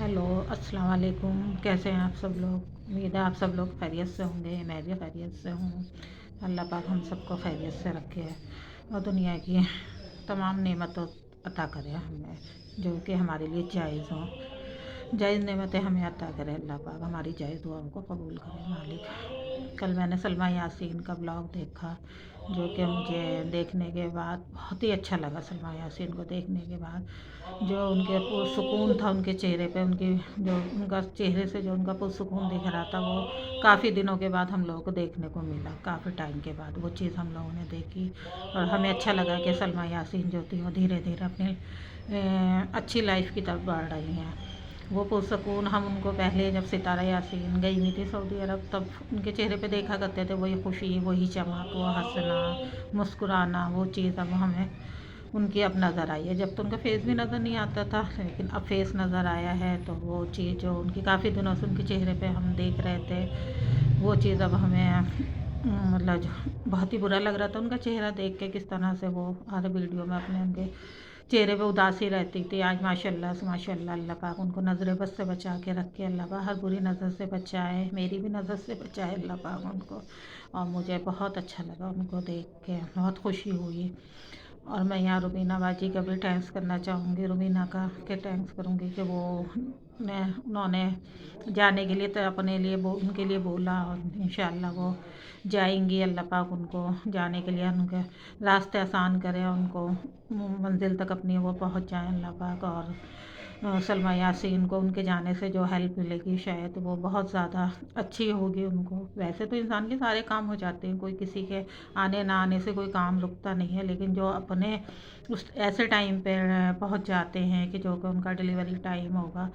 Hello, अस्सलाम वालेकुम। कैसे हैं आप सब लोग? उम्मीद है आप सब लोग खैरियत से होंगे। मैं भी खैरियत से हूँ। अल्लाह पाक हम सबको खैरियत से रखे और दुनिया की तमाम नेमतों अता करे हमें, जो कि हमारे लिए जायज़ हों। जायज़ नेमतें हमें अता करे अल्लाह पाक, हमारी जायज़ दुआओं को कबूल करे मालिक। कल मैंने सलमा यासीन का ब्लॉग देखा, जो कि मुझे देखने के बाद बहुत ही अच्छा लगा। सलमा यासीन को देखने के बाद जो उनके पुरसुकून था उनके चेहरे पे, उनकी जो उनका चेहरे से जो उनका पुरसुकून दिख रहा था, वो काफ़ी दिनों के बाद हम लोगों को देखने को मिला। काफ़ी टाइम के बाद वो चीज़ हम लोगों ने देखी और हमें अच्छा लगा कि सलमा यासीन जो थी वो धीरे धीरे अपनी अच्छी लाइफ की तरफ बढ़ रही हैं। वो पुरसुकून हम उनको पहले जब सितारा यासीन गई हुई थी सऊदी अरब, तब उनके चेहरे पे देखा करते थे, वही खुशी, वही चमक, वो हंसना, मुस्कुराना, वो चीज़ अब हमें उनकी अब नज़र आई है। जब तो उनका फेस भी नज़र नहीं आता था, लेकिन अब फेस नज़र आया है, तो वो चीज़ जो उनकी काफ़ी दिनों से उनके चेहरे पे हम देख रहे थे, वो चीज़ अब हमें मतलब बहुत ही बुरा लग रहा था उनका चेहरा देख के, किस तरह से वो हर वीडियो में अपने उनके चेहरे पे उदासी रहती थी। आज माशाल्लाह से माशाल्लाह अल्लाह पाक उनको नज़र बद से बचा के रखे। अल्लाह पाक हर बुरी नज़र से बचाए, मेरी भी नज़र से बचाए अल्लाह पाक उनको। और मुझे बहुत अच्छा लगा उनको देख के, बहुत खुशी हुई। और मैं यहाँ रुबीना बाजी का भी थैंक्स करना चाहूँगी, रुबीना का के थैंक्स करूँगी कि वो उन्होंने जाने के लिए तो अपने लिए उनके लिए बोला, और इंशाल्लाह वो जाएंगी। अल्लाह पाक उनको जाने के लिए उनके रास्ते आसान करें, उनको मंजिल तक अपनी वो पहुँच जाएँ अल्लाह पाक। और सलमा यासीन को उनके जाने से जो हेल्प मिलेगी शायद वो बहुत ज़्यादा अच्छी होगी उनको। वैसे तो इंसान के सारे काम हो जाते हैं, कोई किसी के आने ना आने से कोई काम रुकता नहीं है, लेकिन जो अपने उस ऐसे टाइम पे पहुंच जाते हैं कि जो कि उनका डिलीवरी टाइम होगा,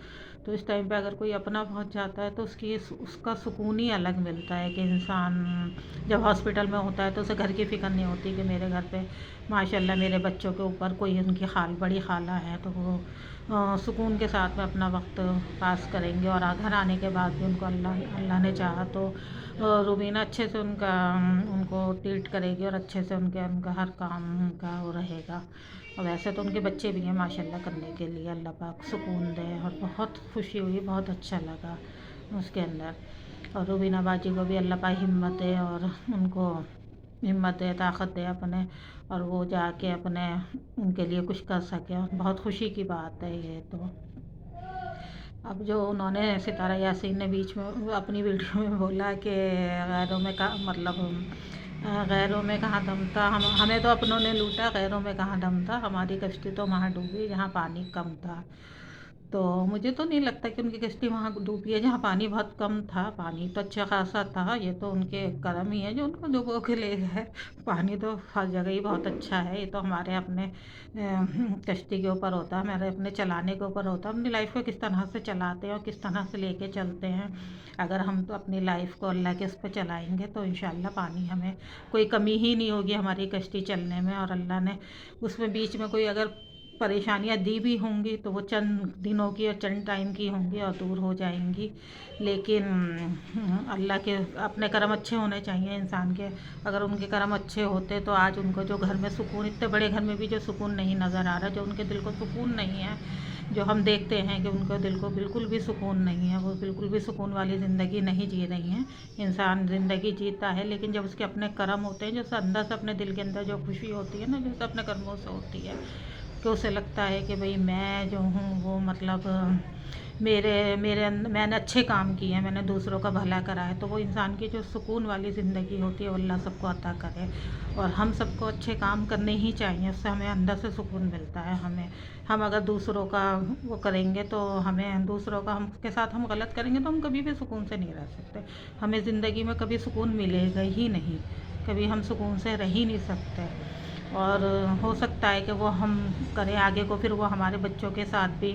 तो इस टाइम पे अगर कोई अपना पहुंच जाता है तो उसका सुकून ही अलग मिलता है। कि इंसान जब हॉस्पिटल में होता है तो उसे घर की फ़िक्र नहीं होती कि मेरे घर पे माशाल्लाह मेरे बच्चों के ऊपर कोई उनकी बड़ी खाला है, तो वो सुकून के साथ में अपना वक्त पास करेंगे। और घर आने के बाद भी उनको अल्लाह अल्लाह ने चाहा तो रुबीना अच्छे से उनको ट्रीट करेगी और अच्छे से उनका हर काम का वो रहेगा। और वैसे तो उनके बच्चे भी हैं माशाल्लाह करने के लिए, अल्लाह पाक सुकून दे। और बहुत खुशी हुई, बहुत अच्छा लगा उसके अंदर। और रुबीना बाजी को भी अल्लाह पाक हिम्मत दे, और उनको हिम्मत दे, ताकत दे अपने, और वो जाके अपने उनके लिए कुछ कर सके। बहुत खुशी की बात है ये तो। अब जो उन्होंने सितारा यासीन ने बीच में अपनी वीडियो में बोला कि गैरों में का मतलब गैरों में कहाँ दम था, हमें तो अपनों ने लूटा, गैरों में कहाँ दम था, हमारी कश्ती तो वहाँ डूबी जहाँ पानी कम था। तो मुझे तो नहीं लगता कि उनकी कश्ती वहाँ डूबी है जहाँ पानी बहुत कम था। पानी तो अच्छा खासा था, ये तो उनके करम ही है जो उनको डुबो के ले गए। पानी तो हर जगह ही बहुत अच्छा है, ये तो हमारे अपने कश्ती के ऊपर होता है, हमारे अपने चलाने के ऊपर होता है, अपनी लाइफ को किस तरह से चलाते हैं और किस तरह से लेके चलते हैं। अगर हम तो अपनी लाइफ को अल्लाह के उस पर चलाएँगे तो इंशाल्लाह पानी हमें कोई कमी ही नहीं होगी हमारी कश्ती चलने में। और अल्लाह ने उसमें बीच में कोई अगर परेशानियाँ दी भी होंगी तो वो चंद दिनों की और चंद टाइम की होंगी और दूर हो जाएंगी। लेकिन अल्लाह के अपने कर्म अच्छे होने चाहिए इंसान के। अगर उनके कर्म अच्छे होते तो आज उनको जो घर में सुकून, इतने बड़े घर में भी जो सुकून नहीं नज़र आ रहा, जो उनके दिल को सुकून नहीं है, जो हम देखते हैं कि उनके दिल को बिल्कुल भी सुकून नहीं है, वो बिल्कुल भी सुकून वाली ज़िंदगी नहीं जी रही हैं। इंसान ज़िंदगी जीता है, लेकिन जब उसके अपने कर्म होते हैं, जो अंदर से अपने दिल के अंदर जो खुशी होती है ना, जो अपने कर्मों से होती है, कि उसे लगता है कि भाई मैं जो हूँ वो मतलब मेरे मेरे मैंने अच्छे काम किए हैं, मैंने दूसरों का भला करा है, तो वो इंसान की जो सुकून वाली ज़िंदगी होती है वो अल्लाह सबको अता करे। और हम सबको अच्छे काम करने ही चाहिए, उससे हमें अंदर से सुकून मिलता है। हम अगर दूसरों का वो करेंगे तो हमें दूसरों का हम के साथ हम गलत करेंगे तो हम कभी भी सुकून से नहीं रह सकते। हमें ज़िंदगी में कभी सुकून मिलेगा ही नहीं, कभी हम सुकून से रह ही नहीं सकते। और हो सकता है कि वो हम करें आगे को, फिर वो हमारे बच्चों के साथ भी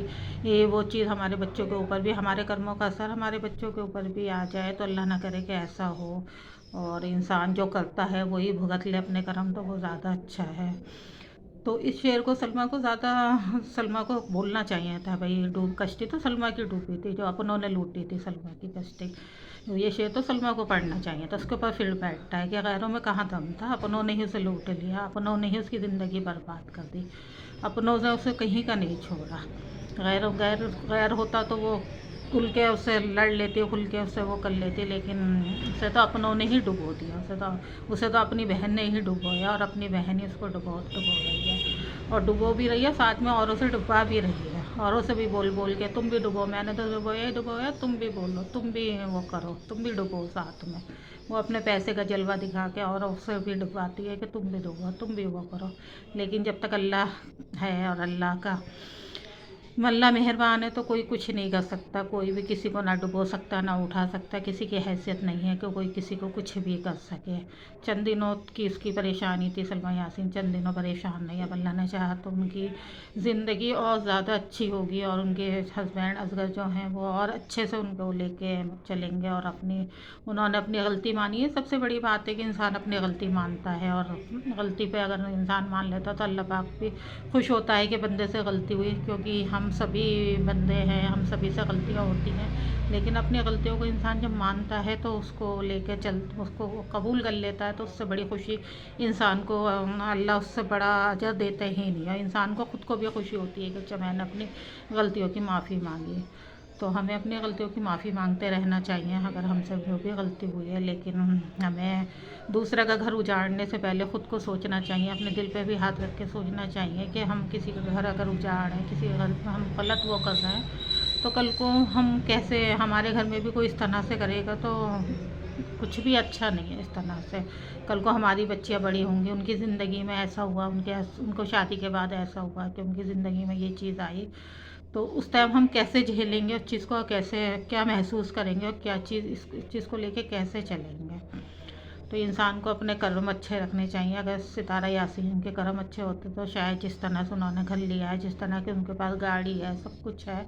ये वो चीज़ हमारे बच्चों के ऊपर भी, हमारे कर्मों का असर हमारे बच्चों के ऊपर भी आ जाए, तो अल्लाह ना करे कि ऐसा हो। और इंसान जो करता है वही भुगत ले अपने कर्म, तो वो ज़्यादा अच्छा है। तो इस शेर को सलमा को बोलना चाहिए था, भाई डूब कश्ती तो सलमा की डूबी थी, जो अपनों ने लूटी थी सलमा की कश्ती। ये शेर तो सलमा को पढ़ना चाहिए था। उसके ऊपर फिर बैठता है कि गैरों में कहाँ दम था, अपनों ने ही उसे लूट लिया, अपनों ने ही उसकी ज़िंदगी बर्बाद कर दी, अपनों ने उसे कहीं का नहीं छोड़ा। غیر غیر غیر ہوتا تو وہ کھل کے اسے لڑ لیتی، کھل کے اسے وہ کر لیتی، لیکن اسے تو اپنوں نے ہی ڈبو دیا، اسے تو اپنی بہن نے ہی ڈبویا، اور اپنی بہن ہی اس کو ڈبو رہی ہے، اور ڈبو بھی رہی ہے، ساتھ میں اوروں سے ڈبا بھی رہی ہے، اوروں سے بھی بول بول کے تم بھی ڈبو، میں نے تو ڈبویا ہی ڈبویا، تم بھی بولو، تم بھی وہ کرو، تم بھی ڈبو ساتھ میں۔ وہ اپنے پیسے کا جلوہ دکھا کے اوروں سے بھی ڈبواتی ہے کہ تم بھی ڈبو، تم بھی وہ کرو، لیکن جب تک اللہ ہے اور اللہ مہربان ہے تو کوئی کچھ نہیں کر سکتا، کوئی بھی کسی کو نہ ڈبو سکتا، نہ اٹھا سکتا، کسی کی حیثیت نہیں ہے کہ کوئی کسی کو کچھ بھی کر سکے۔ چند دنوں کی اس کی پریشانی تھی سلمیٰ یاسین، چند دنوں پریشان نہیں، اب اللہ نے چاہا تو ان کی زندگی اور زیادہ اچھی ہوگی، اور ان کے ہسبینڈ اصغر جو ہیں وہ اور اچھے سے ان کو لے کے چلیں گے، اور انہوں نے اپنی غلطی مانی ہے۔ سب سے بڑی بات ہے کہ انسان اپنی غلطی مانتا ہے، اور غلطی پہ اگر انسان مان لیتا تو اللہ پاک بھی خوش ہوتا ہے کہ بندے سے غلطی ہوئی، کیونکہ ہم سبھی بندے ہیں، ہم سبھی سے غلطیاں ہوتی ہیں، لیکن اپنی غلطیوں کو انسان جب مانتا ہے تو اس کو لے کے اس کو قبول کر لیتا ہے، تو اس سے بڑی خوشی انسان کو اللہ اس سے بڑا اجر دیتے ہی نہیں ہے۔ انسان کو خود کو بھی خوشی ہوتی ہے کہ اچھا میں نے اپنی غلطیوں کی معافی مانگی، تو ہمیں اپنی غلطیوں کی معافی مانگتے رہنا چاہیے اگر ہم سے جو بھی غلطی ہوئی ہے، لیکن ہمیں دوسرے کا گھر اجاڑنے سے پہلے خود کو سوچنا چاہیے، اپنے دل پہ بھی ہاتھ رکھ کے سوچنا چاہیے کہ ہم کسی کا گھر اگر اجاڑ ہے، کسی کا گھر ہم غلط وہ کر رہے ہیں، تو کل کو ہم کیسے، ہمارے گھر میں بھی کوئی اس طرح سے کرے گا تو کچھ بھی اچھا نہیں ہے اس طرح سے۔ کل کو ہماری بچیاں بڑی ہوں گی، ان کی زندگی میں ایسا ہوا، ان کو شادی کے بعد ایسا ہوا کہ ان کی زندگی میں یہ چیز آئی، تو اس ٹائم ہم کیسے جھیلیں گے اس چیز کو، کیسے کیا محسوس کریں گے، اور کیا چیز اس چیز کو لے کے کیسے چلیں گے۔ تو انسان کو اپنے کرم اچھے رکھنے چاہیے۔ اگر ستارہ یاسین کے کرم اچھے ہوتے تو شاید جس طرح سے انہوں نے گھر لیا ہے، جس طرح کہ ان کے پاس گاڑی ہے، سب کچھ ہے،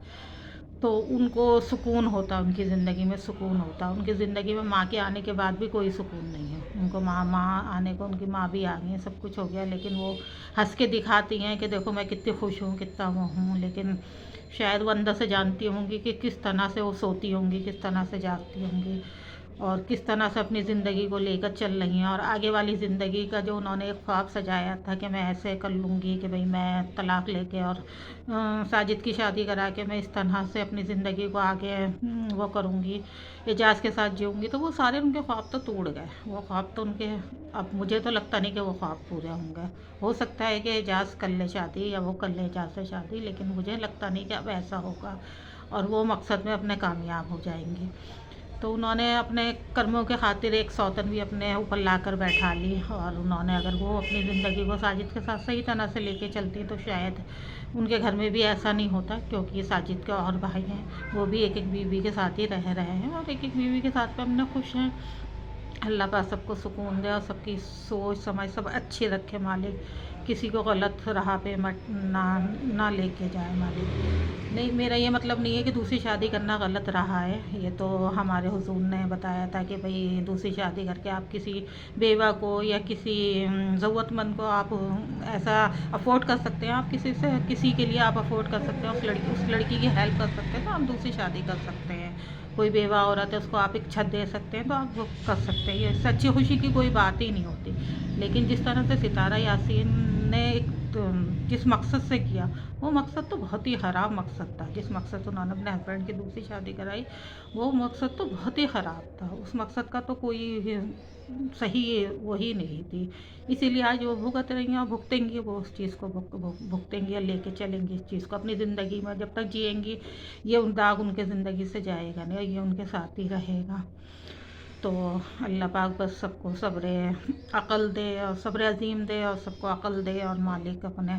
تو ان کو سکون ہوتا، ان کی زندگی میں سکون ہوتا۔ ان کی زندگی میں ماں کے آنے کے بعد بھی کوئی سکون نہیں ہے، ان کو ماں آنے کو، ان کی ماں بھی آ گئی ہیں، سب کچھ ہو گیا، لیکن وہ ہنس کے دکھاتی ہیں کہ دیکھو میں کتنی خوش ہوں، کتنا وہ ہوں، لیکن شاید وہ اندر سے جانتی ہوں گی کہ کس طرح سے وہ سوتی ہوں گی، کس طرح سے جاگتی ہوں گی، اور کس طرح سے اپنی زندگی کو لے کر چل رہی ہیں، اور آگے والی زندگی کا جو انہوں نے ایک خواب سجایا تھا کہ میں ایسے کر لوں گی کہ بھئی میں طلاق لے کے اور ساجد کی شادی کرا کے میں اس طرح سے اپنی زندگی کو آگے وہ کروں گی، اعجاز کے ساتھ جیوں گی، تو وہ سارے ان کے خواب تو ٹوٹ گئے، وہ خواب تو ان کے، اب مجھے تو لگتا نہیں کہ وہ خواب پورے ہوں گے۔ ہو سکتا ہے کہ اعجاز کر لے شادی، یا وہ کر لے اعجاز سے شادی، لیکن مجھے لگتا نہیں کہ اب ایسا ہوگا، اور وہ مقصد میں اپنے کامیاب ہو جائیں گی۔ تو انہوں نے اپنے کرموں کے خاطر ایک سوتن بھی اپنے اوپر لا کر بیٹھا لی، اور انہوں نے اگر وہ اپنی زندگی کو ساجد کے ساتھ صحیح طرح سے لے کے چلتی تو شاید ان کے گھر میں بھی ایسا نہیں ہوتا، کیونکہ ساجد کے اور بھائی ہیں، وہ بھی ایک ایک بیوی کے ساتھ ہی رہ رہے ہیں، اور ایک ایک بیوی کے ساتھ پہ ہم نے خوش ہیں۔ اللہ پاک سب کو سکون دے، اور سب کی سوچ سمجھ سب اچھی رکھے مالک، کسی کو غلط راہ پہ نہ لے کے جائے مالک۔ نہیں، میرا یہ مطلب نہیں ہے کہ دوسری شادی کرنا غلط رہا ہے، یہ تو ہمارے حضور نے بتایا تھا کہ بھئی دوسری شادی کر کے آپ کسی بیوہ کو یا کسی ضرورت مند کو آپ ایسا افورڈ کر سکتے ہیں، آپ کسی کے لیے آپ افورڈ کر سکتے ہیں، اس لڑکی کی ہیلپ کر سکتے ہیں تو آپ دوسری شادی کر سکتے ہیں۔ کوئی بیوہ عورت ہے، اس کو آپ ایک چھت دے سکتے ہیں تو آپ وہ کر سکتے ہیں، یہ سچی خوشی کی کوئی بات ہی نہیں ہوتی۔ لیکن جس طرح سے ستارہ یاسین نے جس مقصد سے کیا، وہ مقصد تو بہت ہی خراب مقصد تھا، جس مقصد سے انہوں نے اپنے ہسبینڈ کی دوسری شادی کرائی، وہ مقصد تو بہت ہی خراب تھا، اس مقصد کا تو کوئی صحیح وہی نہیں تھی، اسی لیے آج وہ بھگت رہی ہیں، اور بھگتیں گی، وہ اس چیز کو بھگتیں گی اور لے کے چلیں گی اس چیز کو اپنی زندگی میں، جب تک جئیں گی یہ داغ ان کے زندگی سے جائے گا نہیں، اور یہ ان کے ساتھ ہی رہے گا۔ تو اللہ پاک بس سب کو صبر عقل دے، اور صبر عظیم دے، اور سب کو عقل دے، اور مالک اپنے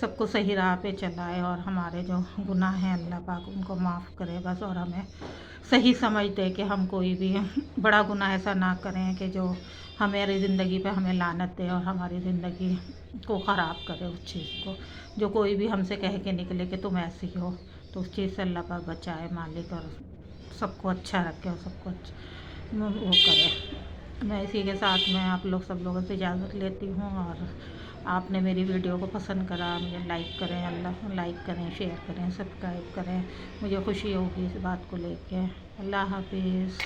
سب کو صحیح راہ پہ چلائے، اور ہمارے جو گناہ ہیں اللہ پاک ان کو معاف کرے بس، اور ہمیں صحیح سمجھ دے کہ ہم کوئی بھی بڑا گناہ ایسا نہ کریں کہ جو ہماری زندگی پہ ہمیں لعنت دے، اور ہماری زندگی کو خراب کرے، اس چیز کو جو کوئی بھی ہم سے کہہ کے نکلے کہ تم ایسی ہو، تو اس چیز سے اللہ پاک بچائے مالک، اور سب کو اچھا رکھے، اور سب کو وہ کرے۔ میں اسی کے ساتھ میں آپ لوگ سب لوگوں سے اجازت لیتی ہوں، اور آپ نے میری ویڈیو کو پسند کرا، مجھے لائک کریں، اللہ لائک کریں، شیئر کریں، سبسکرائب کریں، مجھے خوشی ہوگی اس بات کو لے کے۔ اللہ حافظ۔